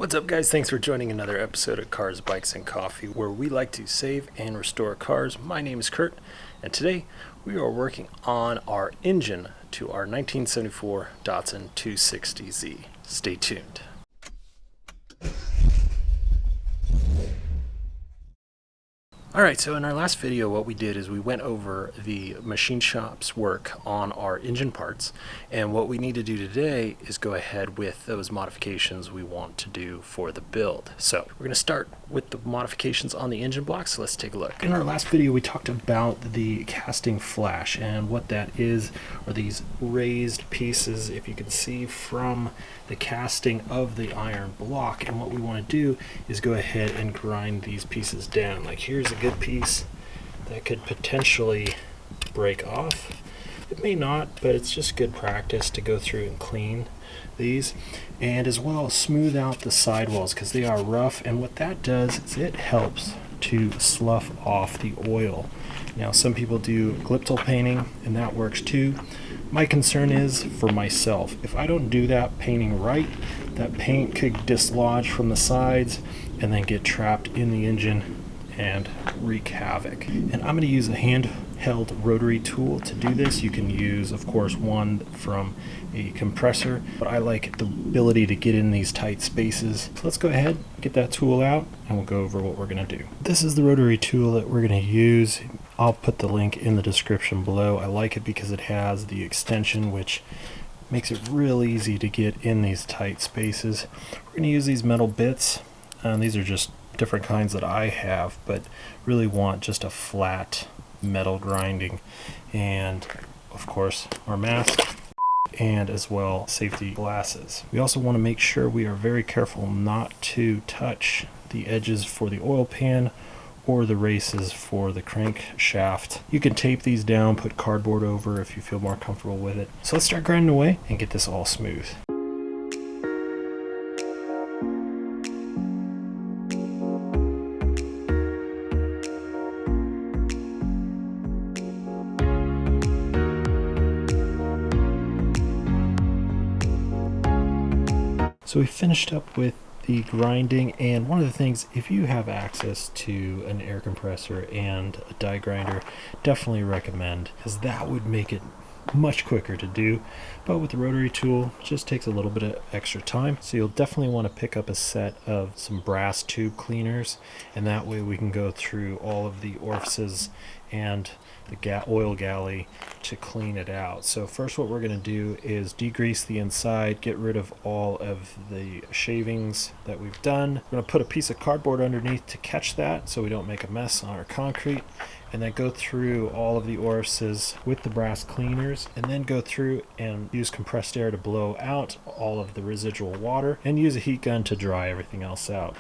What's up, guys? Thanks for joining another episode of Cars, Bikes, and Coffee, where we like to save and restore cars. My name is Kurt, and today we are working on our engine to our 1974 Datsun 260Z. Stay tuned. Alright, so in our last video what we did is we went over the machine shop's work on our engine parts, and what we need to do today is go ahead with those modifications we want to do for the build. So we're going to start with the modifications on the engine blocks, so let's take a look. In our last video we talked about the casting flash, and what that is are these raised pieces, if you can see, from the casting of the iron block, and what we want to do is go ahead and grind these pieces down. Like, here's a good piece that could potentially break off. It may not, but it's just good practice to go through and clean these, and as well smooth out the sidewalls because they are rough, and what that does is it helps to slough off the oil. Now, some people do glyptal painting and that works too. My concern is for myself, if I don't do that painting right, that paint could dislodge from the sides and then get trapped in the engine and wreak havoc. And I'm going to use a handheld rotary tool to do this. You can use, of course, one from a compressor, but I like the ability to get in these tight spaces. So let's go ahead, get that tool out, and we'll go over what we're going to do. This is the rotary tool that we're going to use. I'll put the link in the description below. I like it because it has the extension, which makes it real easy to get in these tight spaces. We're going to use these metal bits. These are just different kinds that I have, but really want just a flat metal grinding, and of course our mask, and as well safety glasses. We also want to make sure we are very careful not to touch the edges for the oil pan or the races for the crankshaft. You can tape these down, put cardboard over if you feel more comfortable with it. So let's start grinding away and get this all smooth. So we finished up with the grinding, and one of the things, if you have access to an air compressor and a die grinder, definitely recommend, because that would make it much quicker to do. But with the rotary tool, it just takes a little bit of extra time. So you'll definitely want to pick up a set of some brass tube cleaners, and that way we can go through all of the orifices and the oil galley to clean it out. So first what we're going to do is degrease the inside, get rid of all of the shavings that we've done. We're going to put a piece of cardboard underneath to catch that so we don't make a mess on our concrete, and then go through all of the orifices with the brass cleaners, and then go through and use compressed air to blow out all of the residual water, and use a heat gun to dry everything else out.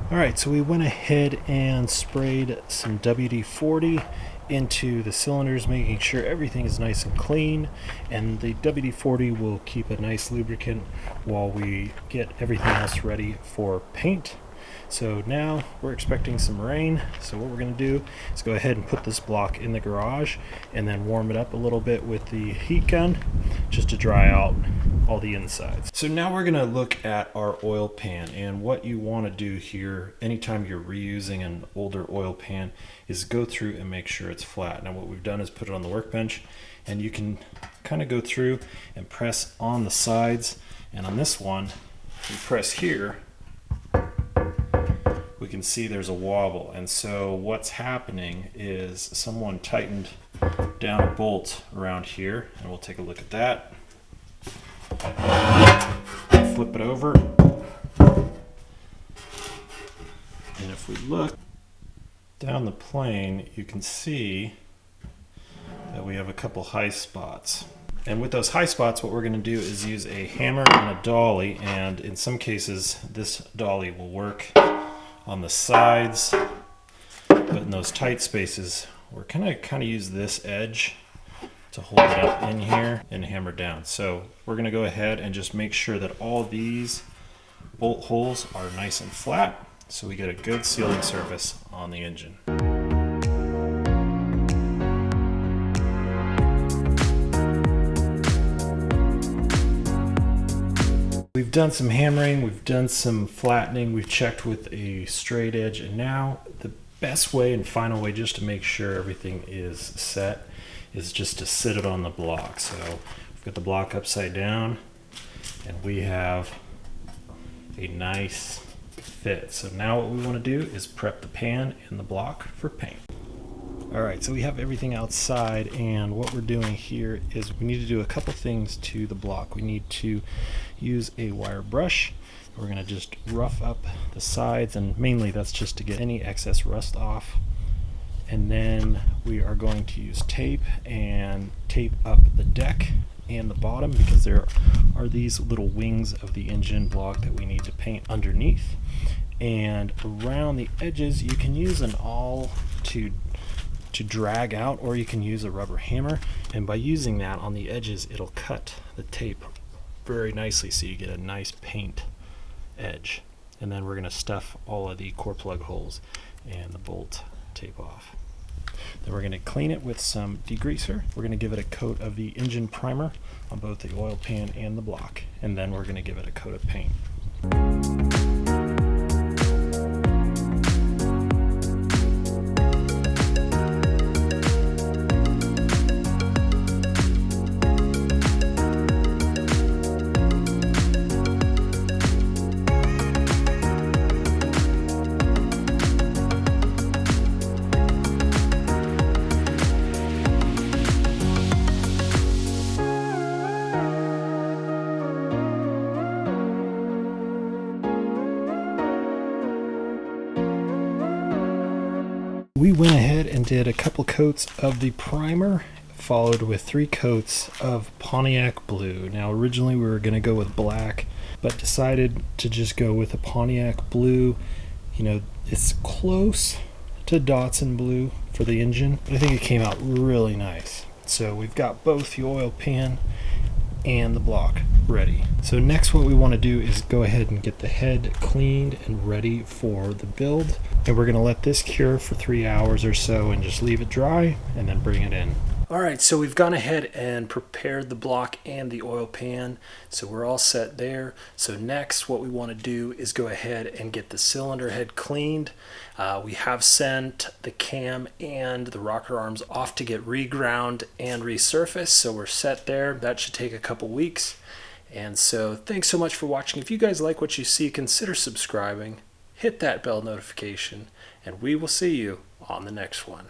Alright, so we went ahead and sprayed some WD-40 into the cylinders, making sure everything is nice and clean, and the WD-40 will keep a nice lubricant while we get everything else ready for paint. So now we're expecting some rain, so what we're going to do is go ahead and put this block in the garage and then warm it up a little bit with the heat gun just to dry out all the insides. So now we're going to look at our oil pan, and what you want to do here anytime you're reusing an older oil pan is go through and make sure it's flat. Now what we've done is put it on the workbench, and you can kind of go through and press on the sides, and on this one you press here, we can see there's a wobble, and so what's happening is someone tightened down a bolt around here, and we'll take a look at that. Flip it over, and if we look, down the plane, you can see that we have a couple high spots. And with those high spots, what we're going to do is use a hammer and a dolly, and in some cases this dolly will work on the sides, but in those tight spaces we're going to kind of use this edge to hold it up in here and hammer down. So we're going to go ahead and just make sure that all these bolt holes are nice and flat so we get a good sealing surface on the engine. We've done some hammering, we've done some flattening, we've checked with a straight edge, and now the best way and final way just to make sure everything is set is just to sit it on the block. So we've got the block upside down and we have a nice fit. So now what we want to do is prep the pan and the block for paint. Alright, so we have everything outside, and what we're doing here is we need to do a couple things to the block. We need to use a wire brush. We're going to just rough up the sides, and mainly that's just to get any excess rust off. And then we are going to use tape and tape up the deck and the bottom, because there are these little wings of the engine block that we need to paint underneath. And around the edges you can use an awl to drag out, or you can use a rubber hammer, and by using that on the edges it'll cut the tape very nicely so you get a nice paint edge. And then we're going to stuff all of the core plug holes and the bolt tape off. Then we're going to clean it with some degreaser. We're going to give it a coat of the engine primer on both the oil pan and the block, and then we're going to give it a coat of paint. We went ahead and did a couple coats of the primer, followed with 3 coats of Pontiac Blue. Now originally we were going to go with black, but decided to just go with a Pontiac Blue. You know, it's close to Datsun Blue for the engine, but I think it came out really nice. So we've got both the oil pan and the block ready. So next what we want to do is go ahead and get the head cleaned and ready for the build. And we're going to let this cure for 3 hours or so and just leave it dry and then bring it in. Alright, so we've gone ahead and prepared the block and the oil pan, so we're all set there. So next what we want to do is go ahead and get the cylinder head cleaned. We have sent the cam and the rocker arms off to get reground and resurfaced, so we're set there. That should take a couple weeks. And so thanks so much for watching. If you guys like what you see, consider subscribing, hit that bell notification, and we will see you on the next one.